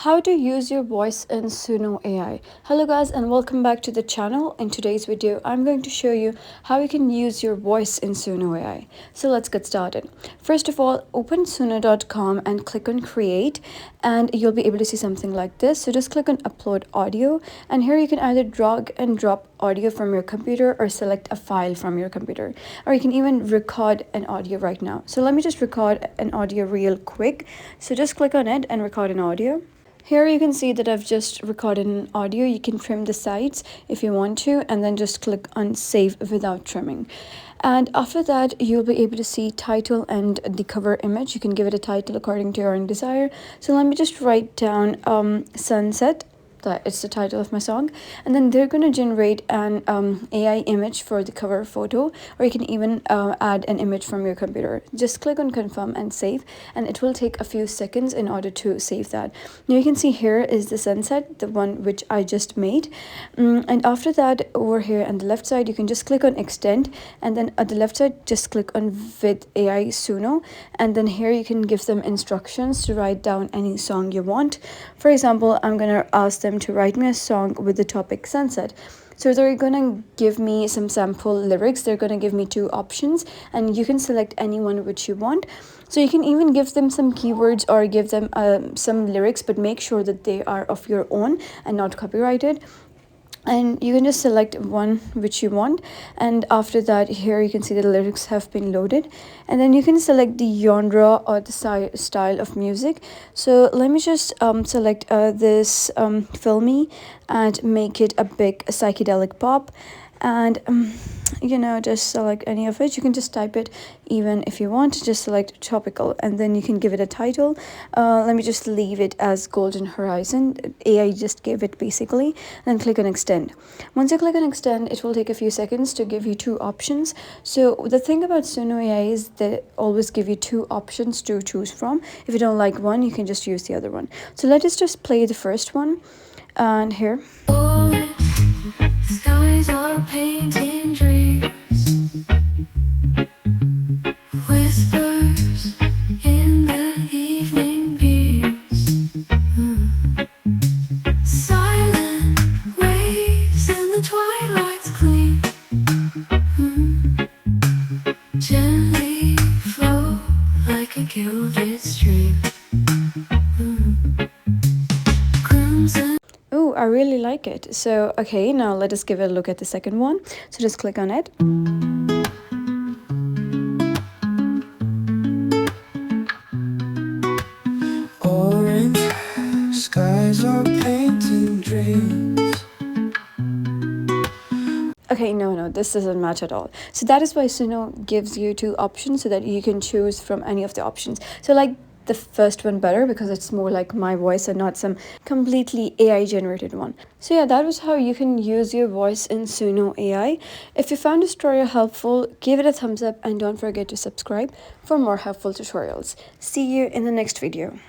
How to use your voice in Suno AI. Hello guys and welcome back to the channel. In today's video I'm going to show you how you can use your voice in Suno AI. So let's get started. First of all, open suno.com and click on create, and you'll be able to see something like this. So just click on upload audio, and here you can either drag and drop audio from your computer or select a file from your computer, or you can even record an audio right now. So let me just record an audio real quick. So just click on it and record an audio. Here you can see that I've just recorded an audio. You can trim the sides if you want to, and then just click on save without trimming. And after that, you'll be able to see title and the cover image. You can give it a title according to your own desire. So let me just write down sunset. That it's the title of my song, and then they're going to generate an AI image for the cover photo, or you can even add an image from your computer. Just click on confirm and save, and it will take a few seconds in order to save that. Now you can see here is the sunset, the one which I just made, and after that, over here on the left side you can just click on extend, and then at the left side just click on with AI Suno, and then here you can give them instructions to write down any song you want. For example, I'm gonna ask them to write me a song with the topic sunset. So they're gonna give me some sample lyrics. They're gonna give me two options, and you can select any one which you want. So you can even give them some keywords or give them some lyrics, but make sure that they are of your own and not copyrighted. And you can just select one which you want, and after that here you can see the lyrics have been loaded, and then you can select the genre or the style of music. So let me just select this filmy and make it a big psychedelic pop, and just select any of it. You can just type it even if you want. Just select topical, and then you can give it a title. Let me just leave it as golden horizon. AI just gave it basically, and then click on extend. Once you click on extend, it will take a few seconds to give you two options. So the thing about Suno AI is they always give you two options to choose from. If you don't like one, you can just use the other one. So let us just play the first one, and here. Skies are painting dreams, whispers in the evening beams, silent waves in the twilight's gleam, gently flow like a gilded stream. Crimson. Oh, I really like it. So, okay, now let us give it a look at the second one. So just click on it. Orange skies are painting dreams. Okay, no, this doesn't match at all. So that is why Suno gives you two options so that you can choose from any of the options. So like the first one better because it's more like my voice and not some completely AI generated one. So yeah, that was how you can use your voice in Suno AI. If you found this tutorial helpful, give it a thumbs up and don't forget to subscribe for more helpful tutorials. See you in the next video.